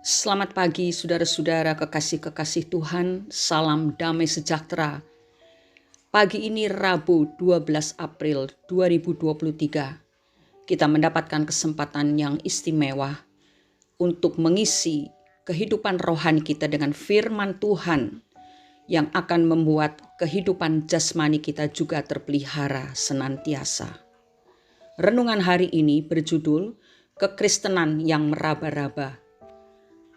Selamat pagi saudara-saudara kekasih-kekasih Tuhan, salam damai sejahtera. Pagi ini Rabu 12 April 2023, kita mendapatkan kesempatan yang istimewa untuk mengisi kehidupan rohani kita dengan firman Tuhan yang akan membuat kehidupan jasmani kita juga terpelihara senantiasa. Renungan hari ini berjudul Kekristenan yang Meraba-raba.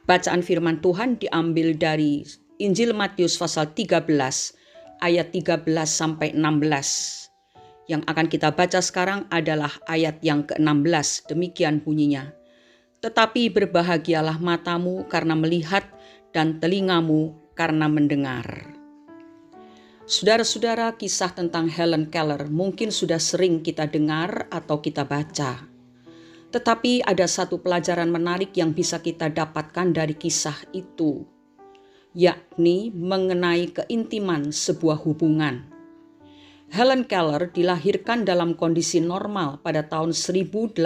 Bacaan firman Tuhan diambil dari Injil Matius pasal 13 ayat 13 sampai 16. Yang akan kita baca sekarang adalah ayat yang ke-16. Demikian bunyinya. Tetapi berbahagialah matamu karena melihat dan telingamu karena mendengar. Saudara-saudara, kisah tentang Helen Keller mungkin sudah sering kita dengar atau kita baca. Tetapi ada satu pelajaran menarik yang bisa kita dapatkan dari kisah itu, yakni mengenai keintiman sebuah hubungan. Helen Keller dilahirkan dalam kondisi normal pada tahun 1880.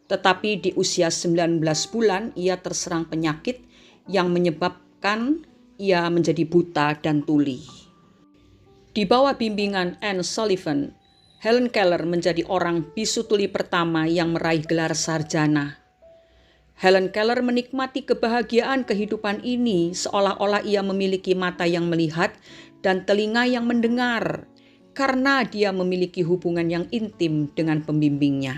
Tetapi di usia 19 bulan ia terserang penyakit yang menyebabkan ia menjadi buta dan tuli. Di bawah bimbingan Anne Sullivan, Helen Keller menjadi orang bisu tuli pertama yang meraih gelar sarjana. Helen Keller menikmati kebahagiaan kehidupan ini seolah-olah ia memiliki mata yang melihat dan telinga yang mendengar, karena dia memiliki hubungan yang intim dengan pembimbingnya.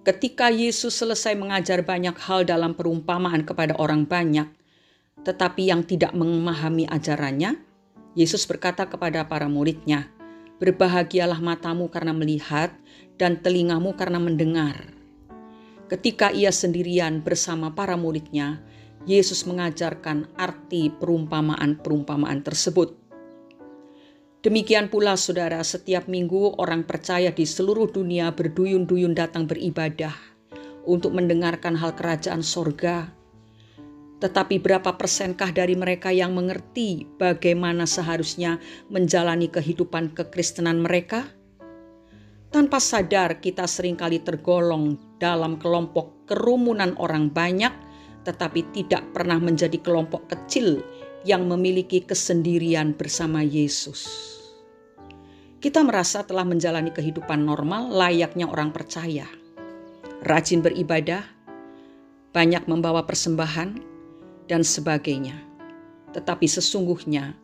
Ketika Yesus selesai mengajar banyak hal dalam perumpamaan kepada orang banyak, tetapi yang tidak memahami ajarannya, Yesus berkata kepada para muridnya, "Berbahagialah matamu karena melihat dan telingamu karena mendengar." Ketika ia sendirian bersama para muridnya, Yesus mengajarkan arti perumpamaan-perumpamaan tersebut. Demikian pula saudara, setiap minggu orang percaya di seluruh dunia berduyun-duyun datang beribadah untuk mendengarkan hal kerajaan sorga. Tetapi berapa persenkah dari mereka yang mengerti bagaimana seharusnya menjalani kehidupan kekristenan mereka? Tanpa sadar kita seringkali tergolong dalam kelompok kerumunan orang banyak, tetapi tidak pernah menjadi kelompok kecil yang memiliki kesendirian bersama Yesus. Kita merasa telah menjalani kehidupan normal layaknya orang percaya. Rajin beribadah, banyak membawa persembahan, dan sebagainya. Tetapi sesungguhnya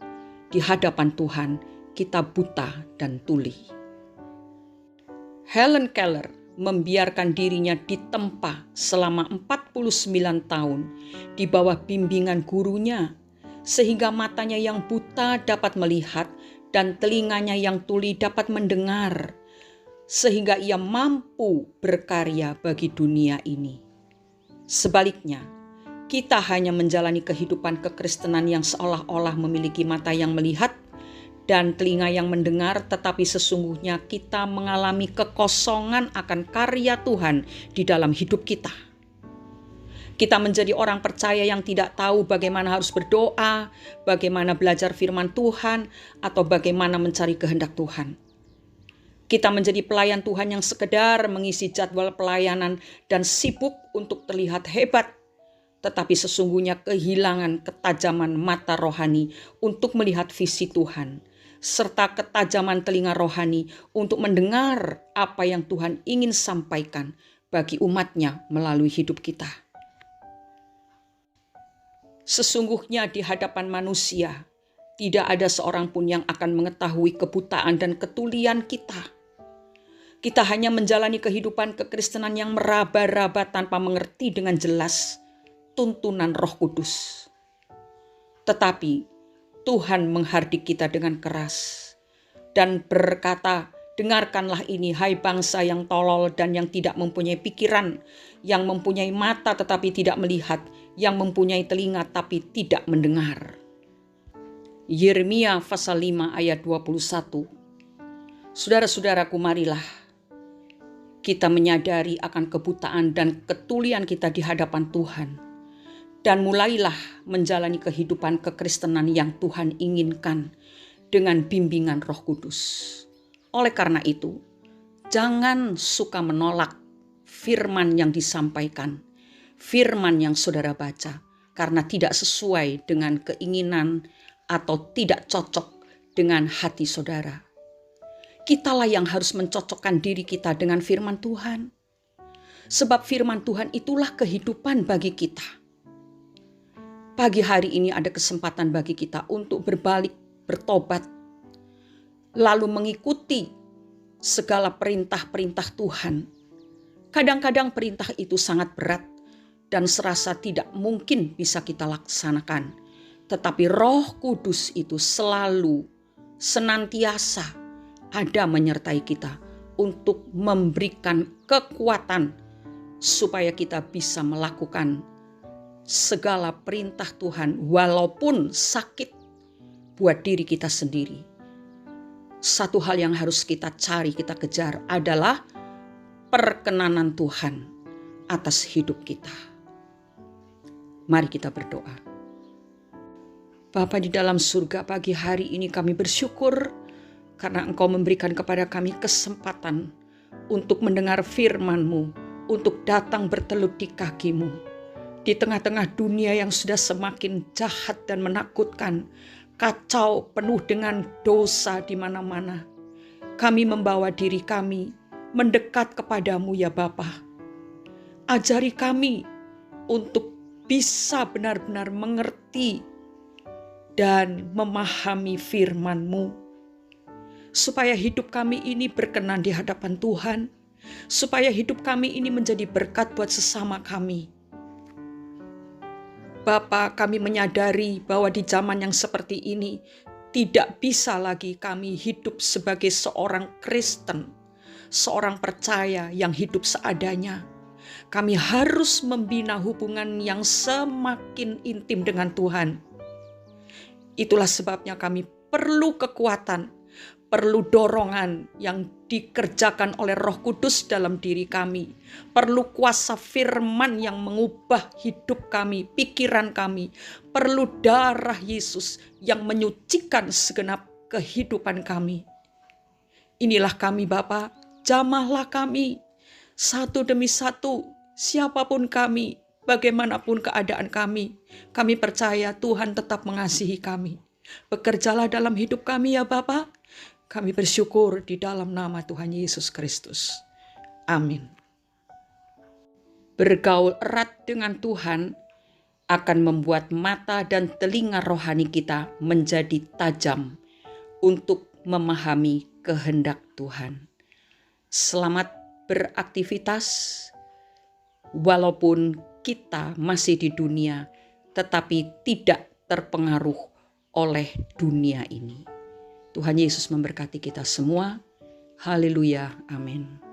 di hadapan Tuhan kita buta dan tuli. Helen Keller membiarkan dirinya ditempa selama 49 tahun di bawah bimbingan gurunya, sehingga matanya yang buta dapat melihat dan telinganya yang tuli dapat mendengar, sehingga ia mampu berkarya bagi dunia ini. Sebaliknya, kita hanya menjalani kehidupan kekristenan yang seolah-olah memiliki mata yang melihat dan telinga yang mendengar, tetapi sesungguhnya kita mengalami kekosongan akan karya Tuhan di dalam hidup kita. Kita menjadi orang percaya yang tidak tahu bagaimana harus berdoa, bagaimana belajar firman Tuhan, atau bagaimana mencari kehendak Tuhan. Kita menjadi pelayan Tuhan yang sekedar mengisi jadwal pelayanan dan sibuk untuk terlihat hebat, tetapi sesungguhnya kehilangan ketajaman mata rohani untuk melihat visi Tuhan, serta ketajaman telinga rohani untuk mendengar apa yang Tuhan ingin sampaikan bagi umatnya melalui hidup kita. Sesungguhnya di hadapan manusia, tidak ada seorang pun yang akan mengetahui kebutaan dan ketulian kita. Kita hanya menjalani kehidupan kekristenan yang meraba-raba tanpa mengerti dengan jelas tuntunan Roh Kudus. Tetapi Tuhan menghardik kita dengan keras dan berkata, "Dengarkanlah ini, hai bangsa yang tolol dan yang tidak mempunyai pikiran, yang mempunyai mata tetapi tidak melihat, yang mempunyai telinga tapi tidak mendengar." Yeremia pasal 5 ayat 21. Saudara-saudaraku, marilah kita menyadari akan kebutaan dan ketulian kita di hadapan Tuhan, dan mulailah menjalani kehidupan kekristenan yang Tuhan inginkan dengan bimbingan Roh Kudus. Oleh karena itu, jangan suka menolak firman yang disampaikan, firman yang saudara baca, karena tidak sesuai dengan keinginan atau tidak cocok dengan hati saudara. Kitalah yang harus mencocokkan diri kita dengan firman Tuhan. Sebab firman Tuhan itulah kehidupan bagi kita. Pagi hari ini ada kesempatan bagi kita untuk berbalik, bertobat, lalu mengikuti segala perintah-perintah Tuhan. Kadang-kadang perintah itu sangat berat dan serasa tidak mungkin bisa kita laksanakan. Tetapi Roh Kudus itu selalu, senantiasa ada menyertai kita untuk memberikan kekuatan supaya kita bisa melakukan segala perintah Tuhan walaupun sakit buat diri kita sendiri. Satu hal yang harus kita cari, kita kejar adalah perkenanan Tuhan atas hidup kita. Mari kita berdoa. Bapa di dalam surga, pagi hari ini kami bersyukur karena Engkau memberikan kepada kami kesempatan untuk mendengar firman-Mu, untuk datang bertelut di kaki-Mu. Di tengah-tengah dunia yang sudah semakin jahat dan menakutkan, kacau penuh dengan dosa di mana-mana. Kami membawa diri kami mendekat kepadamu ya Bapa. Ajari kami untuk bisa benar-benar mengerti dan memahami firman-Mu. Supaya hidup kami ini berkenan di hadapan Tuhan. Supaya hidup kami ini menjadi berkat buat sesama kami. Bapa, kami menyadari bahwa di zaman yang seperti ini tidak bisa lagi kami hidup sebagai seorang Kristen, seorang percaya yang hidup seadanya. Kami harus membina hubungan yang semakin intim dengan Tuhan. Itulah sebabnya kami perlu kekuatan, perlu dorongan yang dikerjakan oleh Roh Kudus dalam diri kami. Perlu kuasa firman yang mengubah hidup kami, pikiran kami. Perlu darah Yesus yang menyucikan segenap kehidupan kami. Inilah kami Bapa, jamahlah kami satu demi satu, siapapun kami, bagaimanapun keadaan kami. Kami percaya Tuhan tetap mengasihi kami. Bekerjalah dalam hidup kami ya Bapa. Kami bersyukur di dalam nama Tuhan Yesus Kristus. Amin. Bergaul erat dengan Tuhan akan membuat mata dan telinga rohani kita menjadi tajam untuk memahami kehendak Tuhan. Selamat beraktivitas walaupun kita masih di dunia, tetapi tidak terpengaruh oleh dunia ini. Tuhan Yesus memberkati kita semua. Haleluya. Amin.